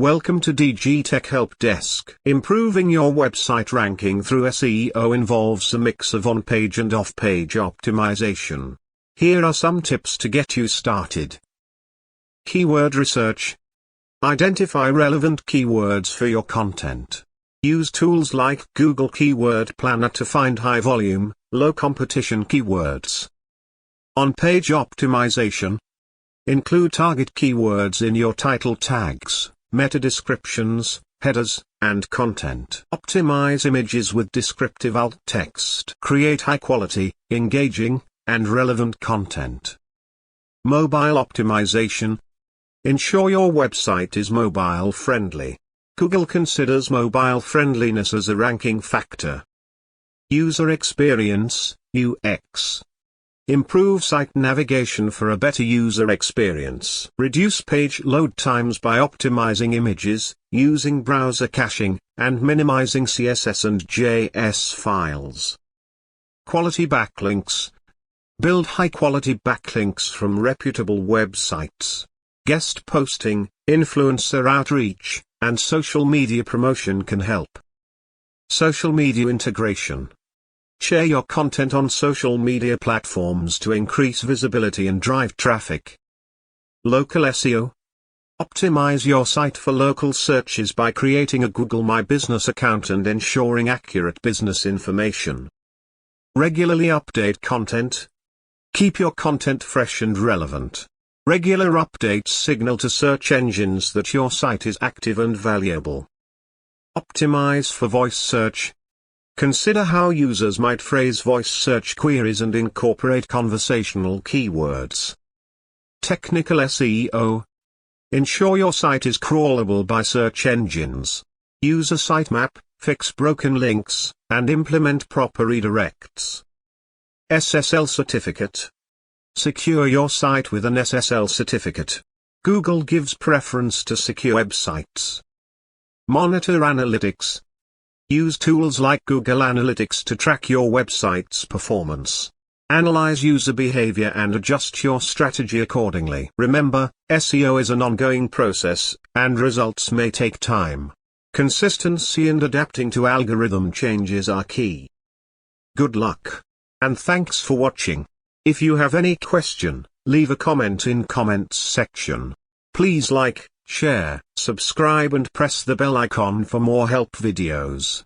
Welcome to DG Tech Help Desk. Improving your website ranking through SEO involves a mix of on-page and off-page optimization. Here are some tips to get you started. Keyword research. Identify relevant keywords for your content. Use tools like Google Keyword Planner to find high-volume, low-competition keywords. On-page optimization. Include target keywords in your title tags, meta descriptions, headers, and content. Optimize images with descriptive alt text. Create high-quality, engaging, and relevant content. Mobile optimization. Ensure your website is mobile-friendly. Google considers mobile friendliness as a ranking factor. User experience, UX. Improve site navigation for a better user experience. Reduce page load times by optimizing images, using browser caching, and minimizing CSS and JS files. Quality backlinks. Build high-quality backlinks from reputable websites. Guest posting, influencer outreach, and social media promotion can help. Social media integration. Share your content on social media platforms to increase visibility and drive traffic. Local SEO. Optimize your site for local searches by creating a Google My Business account and ensuring accurate business information. Regularly update content. Keep your content fresh and relevant. Regular updates signal to search engines that your site is active and valuable. Optimize for voice search. Consider how users might phrase voice search queries and incorporate conversational keywords. Technical SEO. Ensure your site is crawlable by search engines. Use a sitemap, fix broken links, and implement proper redirects. SSL Certificate. Secure your site with an SSL certificate. Google gives preference to secure websites. Monitor analytics. Use tools like Google Analytics to track your website's performance. Analyze user behavior and adjust your strategy accordingly. Remember, SEO is an ongoing process, and results may take time. Consistency and adapting to algorithm changes are key. Good luck. And thanks for watching. If you have any question, leave a comment in comments section. Please like, share, subscribe and press the bell icon for more help videos.